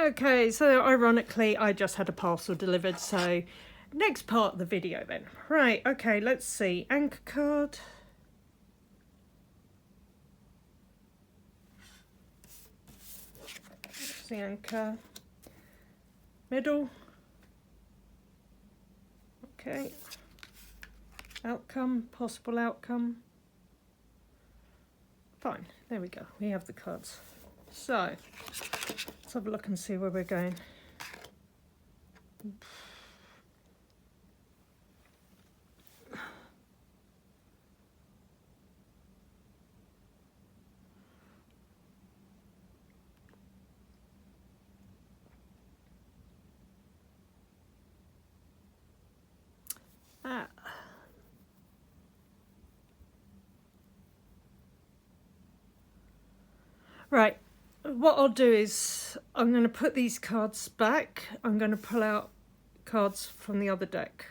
Okay, so ironically, I just had a parcel delivered, so next part of the video then. Right, okay, let's see. Anchor card. That's the anchor. Middle. Okay. Outcome, possible outcome. Fine, there we go. We have the cards. So, let's have a look and see where we're going. Right, what I'll do is I'm going to put these cards back. I'm going to pull out cards from the other deck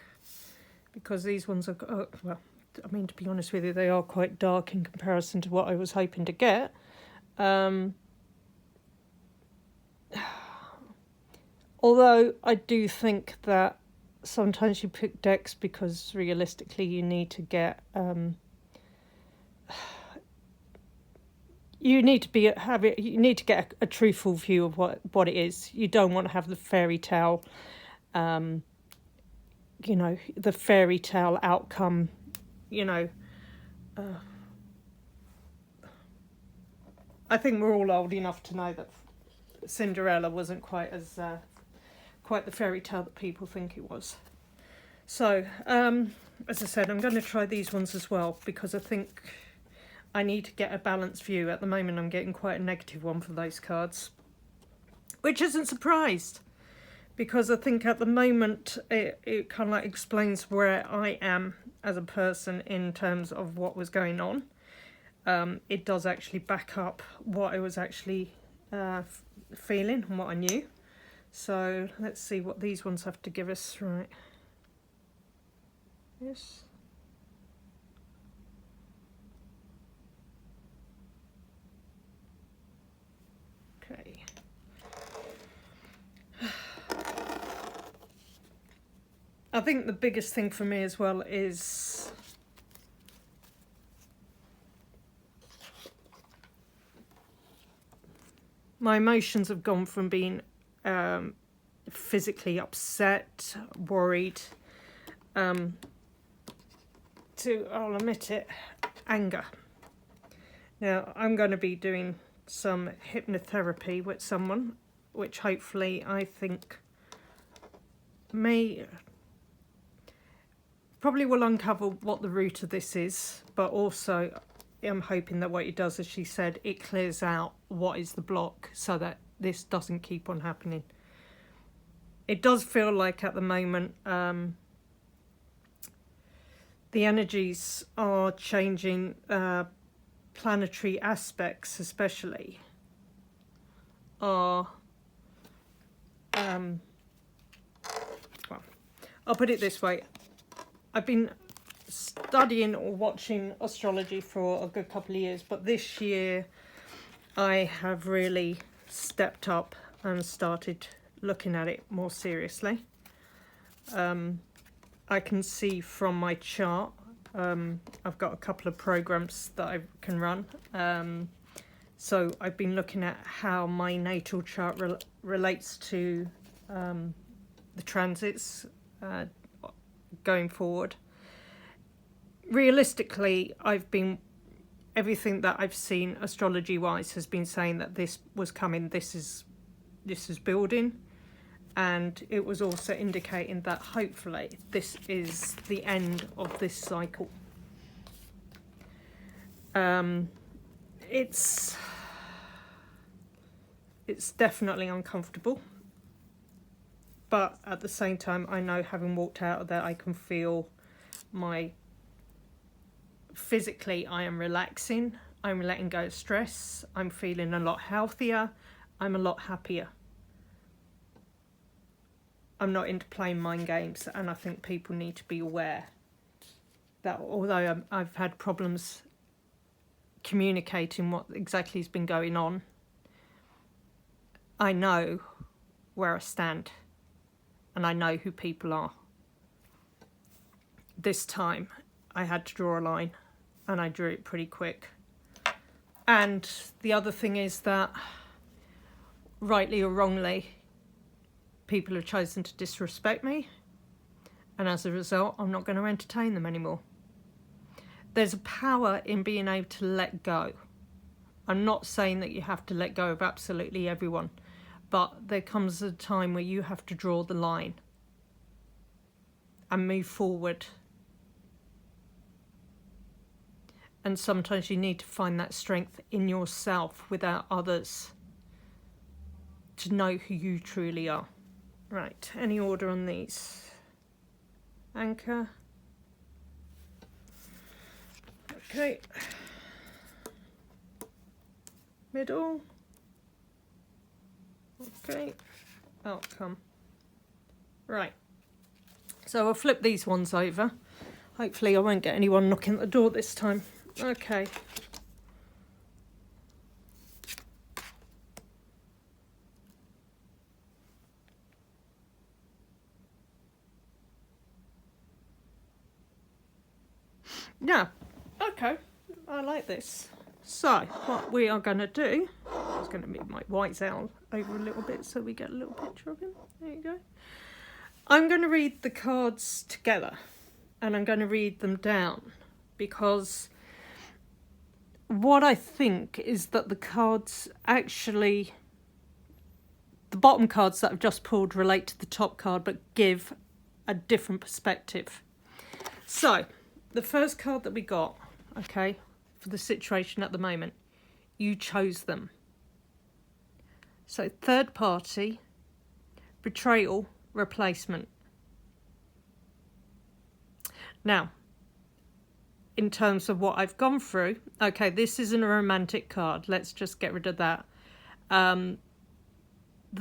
because these ones are, well, I mean, to be honest with you, they are quite dark in comparison to what I was hoping to get. Although I do think that sometimes you pick decks because realistically you need to get you need to get a truthful view of what it is. You don't want to have the fairy tale, the fairy tale outcome, I think we're all old enough to know that Cinderella wasn't quite the fairy tale that people think it was. So, as I said, I'm going to try these ones as well because I think I need to get a balanced view. At the moment, I'm getting quite a negative one for those cards, which isn't surprised because I think at the moment it kind of like explains where I am as a person in terms of what was going on. It does actually back up what I was actually feeling and what I knew. So let's see what these ones have to give us. Right. Yes. Okay. I think the biggest thing for me as well is my emotions have gone from being physically upset, worried, to, I'll admit it, anger. Now, I'm going to be doing some hypnotherapy with someone, which hopefully I think probably will uncover what the root of this is, but also I'm hoping that what it does, as she said, it clears out what is the block so that this doesn't keep on happening. It does feel like at the moment the energies are changing, planetary aspects especially are, well, I'll put it this way. I've been studying or watching astrology for a good couple of years, but this year I have really stepped up and started looking at it more seriously. I can see from my chart, I've got a couple of programs that I can run. So I've been looking at how my natal chart relates to the transits going forward. Realistically, everything that I've seen astrology-wise has been saying that this was coming, this is building. And it was also indicating that hopefully this is the end of this cycle. It's definitely uncomfortable. But at the same time, I know having walked out of that, I can feel physically I am relaxing. I'm letting go of stress. I'm feeling a lot healthier. I'm a lot happier. I'm not into playing mind games, and I think people need to be aware that although I've had problems communicating what exactly has been going on, I know where I stand, and I know who people are. This time I had to draw a line, and I drew it pretty quick. And the other thing is that, rightly or wrongly, people have chosen to disrespect me, and as a result, I'm not going to entertain them anymore. There's a power in being able to let go. I'm not saying that you have to let go of absolutely everyone, but there comes a time where you have to draw the line and move forward. And sometimes you need to find that strength in yourself without others to know who you truly are. Right, any order on these? Anchor. Okay. Middle. Okay. Outcome. Right. So I'll flip these ones over. Hopefully I won't get anyone knocking at the door this time. Okay. Yeah. Okay. I like this. So what we are going to do, I was going to move my white owl over a little bit so we get a little picture of him. There you go. I'm going to read the cards together, and I'm going to read them down, because what I think is that the cards actually, the bottom cards that I've just pulled relate to the top card but give a different perspective. So the first card that we got, okay, for the situation at the moment, you chose them. So third party, betrayal, replacement. Now, in terms of what I've gone through, okay, this isn't a romantic card. Let's just get rid of that. The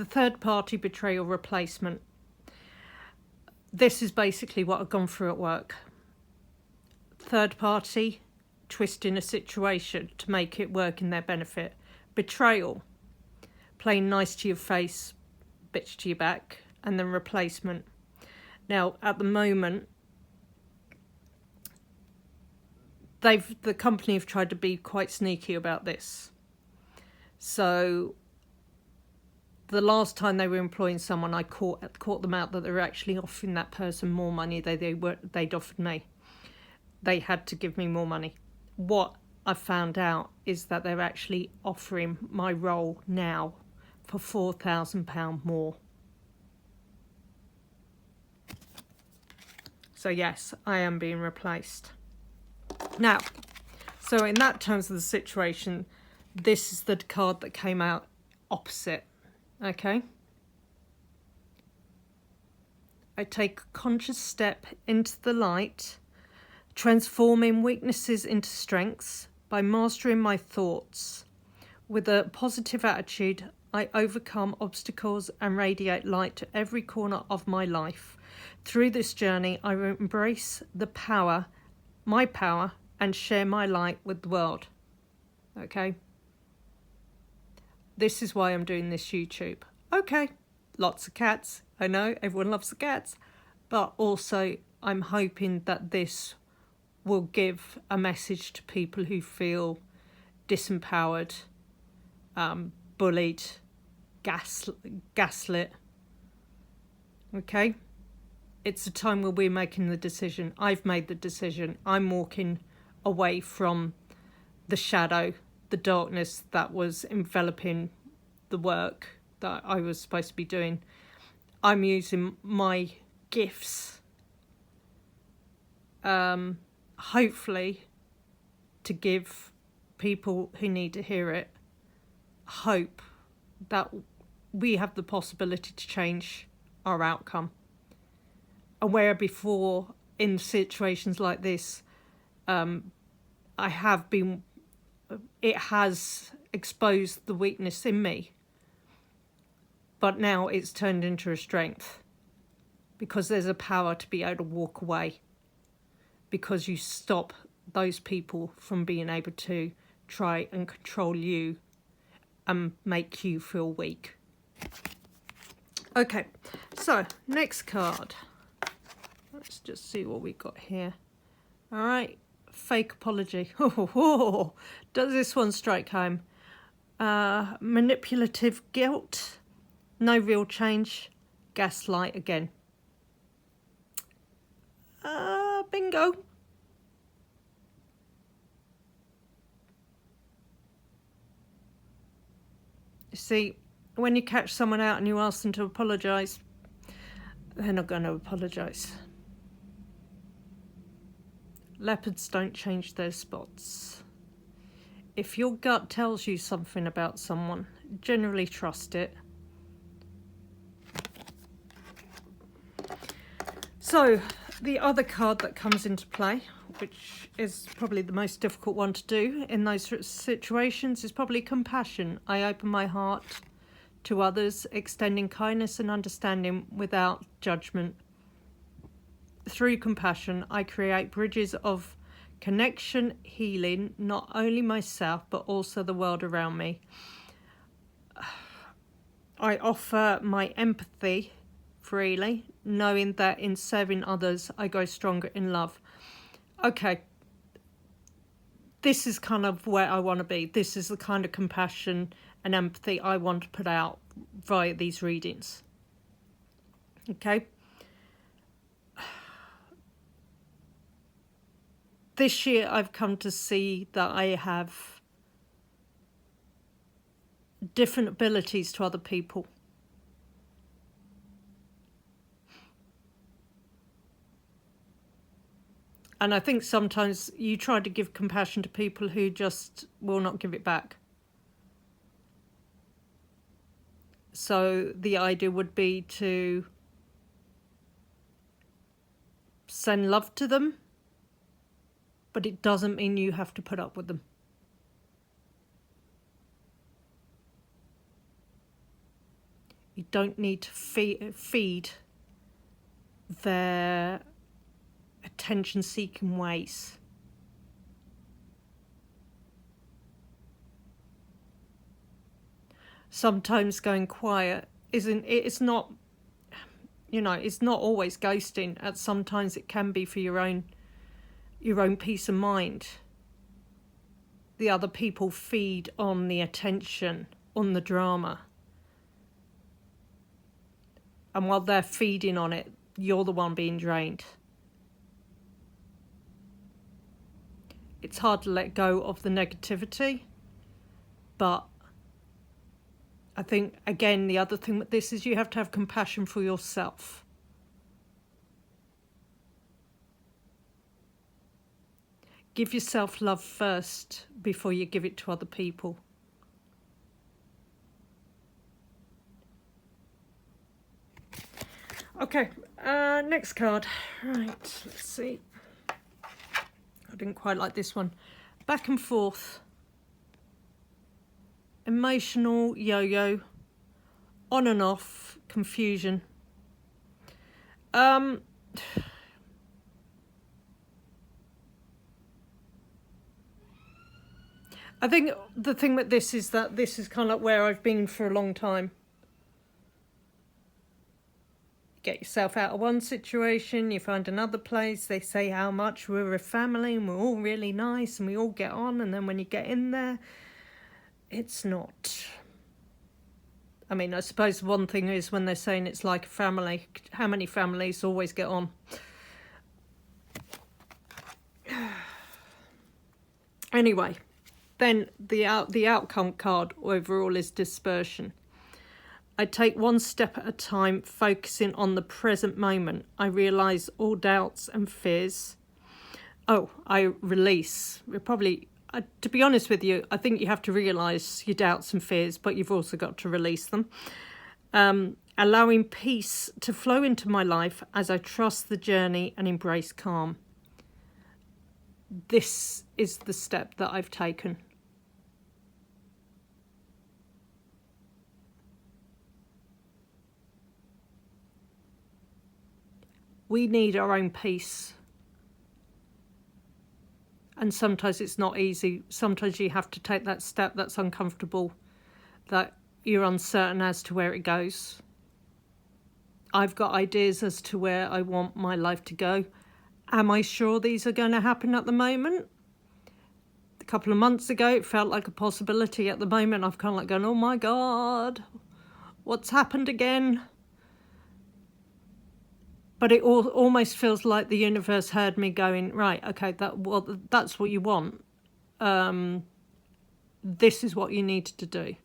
third party, betrayal, replacement. This is basically what I've gone through at work. Third party, twisting a situation to make it work in their benefit. Betrayal, playing nice to your face, bitch to your back. And then replacement. Now, at the moment, the company have tried to be quite sneaky about this. So the last time they were employing someone, I caught them out that they were actually offering that person more money than they'd offered me. They had to give me more money. What I found out is that they're actually offering my role now for £4,000 more. So yes, I am being replaced. Now, so in that terms of the situation, this is the card that came out opposite, okay? I take a conscious step into the light, transforming weaknesses into strengths by mastering my thoughts. With a positive attitude, I overcome obstacles and radiate light to every corner of my life. Through this journey, I will embrace my power, and share my light with the world. Okay? This is why I'm doing this YouTube. Okay, lots of cats. I know, everyone loves the cats. But also, I'm hoping that this will give a message to people who feel disempowered, bullied, gaslit. Okay? It's a time where we're making the decision. I've made the decision. I'm walking away from the shadow, the darkness that was enveloping the work that I was supposed to be doing. I'm using my gifts, hopefully, to give people who need to hear it hope that we have the possibility to change our outcome. And where before, in situations like this, it has exposed the weakness in me. But now it's turned into a strength. Because there's a power to be able to walk away. Because you stop those people from being able to try and control you and make you feel weak. Okay, so next card. Let's just see what we got here. All right, fake apology. Does this one strike home? Manipulative guilt, no real change, gaslight again. Bingo. You see, when you catch someone out and you ask them to apologise, they're not going to apologise. Leopards don't change their spots. If your gut tells you something about someone, generally trust it. So, the other card that comes into play, which is probably the most difficult one to do in those situations, is probably compassion. I open my heart to others, extending kindness and understanding without judgment. Through compassion, I create bridges of connection, healing, not only myself, but also the world around me. I offer my empathy freely, knowing that in serving others, I grow stronger in love. Okay, this is kind of where I want to be. This is the kind of compassion and empathy I want to put out via these readings. Okay. This year I've come to see that I have different abilities to other people. And I think sometimes you try to give compassion to people who just will not give it back. So the idea would be to send love to them, but it doesn't mean you have to put up with them. You don't need to feed their attention-seeking ways. Sometimes going quiet it's not, it's not always ghosting. At sometimes it can be for your own peace of mind. The other people feed on the attention, on the drama. And while they're feeding on it, you're the one being drained. It's hard to let go of the negativity, but I think, again, the other thing with this is you have to have compassion for yourself. Give yourself love first before you give it to other people. Okay, next card. Right, let's see. I didn't quite like this one. Back and forth. Emotional yo-yo. On and off. Confusion. I think the thing with this is that this is kind of where I've been for a long time. Get yourself out of one situation, you find another place, they say how much we're a family and we're all really nice and we all get on, and then when you get in there, it's not. I mean, I suppose one thing is when they're saying it's like a family, how many families always get on? Anyway, then the outcome card overall is dispersion. I take one step at a time, focusing on the present moment. I realise all doubts and fears. I release. To be honest with you, I think you have to realise your doubts and fears, but you've also got to release them. Allowing peace to flow into my life as I trust the journey and embrace calm. This is the step that I've taken. We need our own peace. And sometimes it's not easy. Sometimes you have to take that step that's uncomfortable, that you're uncertain as to where it goes. I've got ideas as to where I want my life to go. Am I sure these are going to happen at the moment? A couple of months ago, it felt like a possibility. At the moment, I've kind of like going, oh my God, what's happened again? But it almost feels like the universe heard me going, right, okay, that's what you want. This is what you need to do.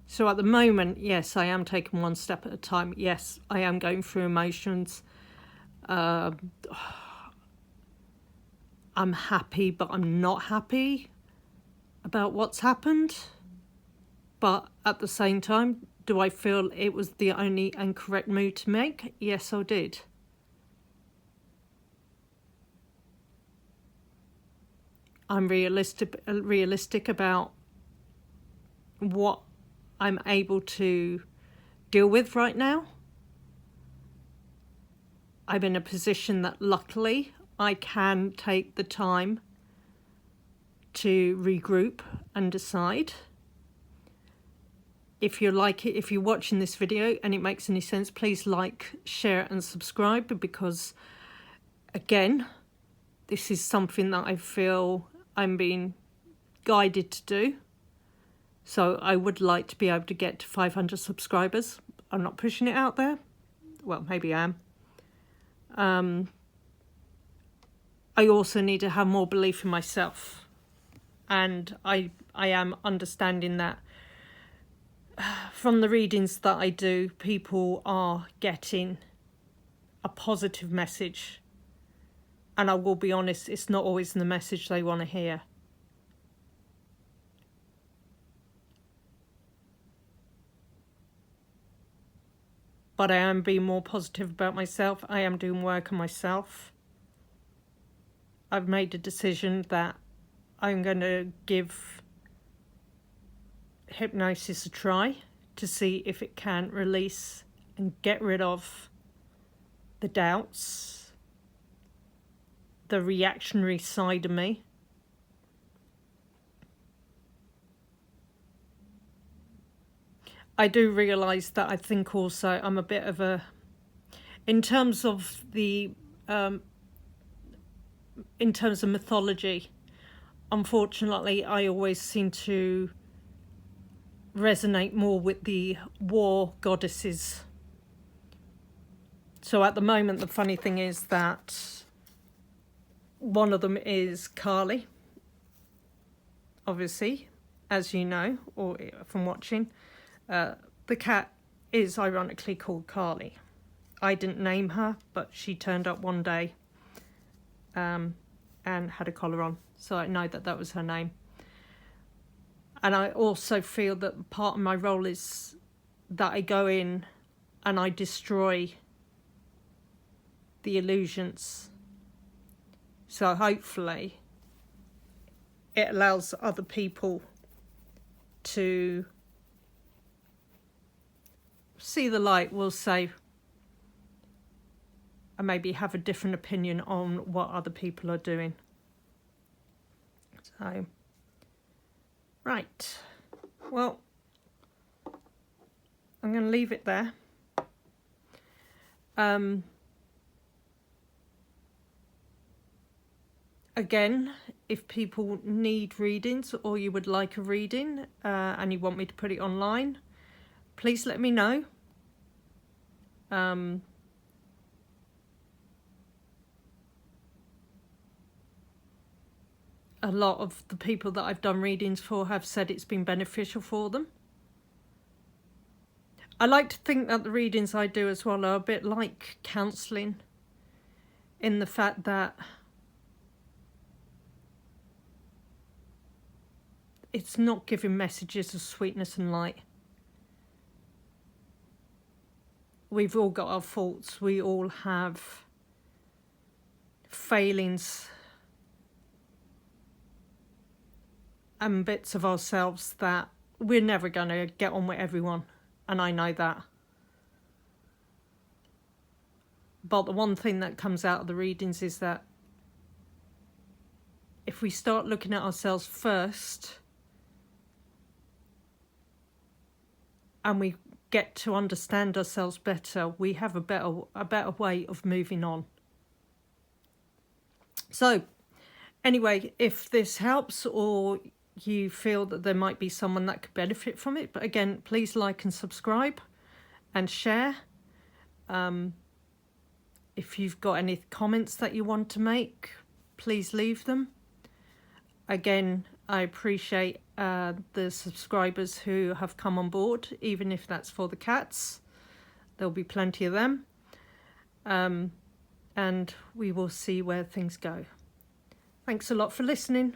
So at the moment, yes, I am taking one step at a time. Yes, I am going through emotions. I'm happy, but I'm not happy about what's happened. But at the same time, do I feel it was the only and correct move to make? Yes, I did. I'm realistic about what I'm able to deal with right now. I'm in a position that luckily I can take the time to regroup and decide. If you're watching this video and it makes any sense, please like, share and subscribe, because again, this is something that I feel I'm being guided to do. So I would like to be able to get to 500 subscribers. I'm not pushing it out there. Well, maybe I am. I also need to have more belief in myself. And I am understanding that from the readings that I do, people are getting a positive message. And I will be honest, it's not always the message they want to hear. But I am being more positive about myself. I am doing work on myself. I've made a decision that I'm going to give hypnosis a try to see if it can release and get rid of the doubts, the reactionary side of me. I do realise that I think also I'm a bit of a, in terms of mythology, unfortunately, I always seem to resonate more with the war goddesses. So at the moment, the funny thing is that one of them is Kali, obviously, as you know, or from watching. The cat is ironically called Kali. I didn't name her, but she turned up one day and had a collar on, so I know that was her name. And I also feel that part of my role is that I go in and I destroy the illusions. So hopefully it allows other people to see the light, we'll say, and maybe have a different opinion on what other people are doing. So, right. Well, I'm going to leave it there. Again, if people need readings or you would like a reading and you want me to put it online, please let me know. A lot of the people that I've done readings for have said it's been beneficial for them. I like to think that the readings I do as well are a bit like counselling, in the fact that it's not giving messages of sweetness and light. We've all got our faults. We all have failings and bits of ourselves that we're never going to get on with everyone. And I know that. But the one thing that comes out of the readings is that if we start looking at ourselves first, and we get to understand ourselves better, we have a better way of moving on. So anyway, if this helps or you feel that there might be someone that could benefit from it, but again, please like and subscribe and share. If you've got any comments that you want to make, please leave them. Again, I appreciate the subscribers who have come on board, even if that's for the cats. There'll be plenty of them. And we will see where things go. Thanks a lot for listening.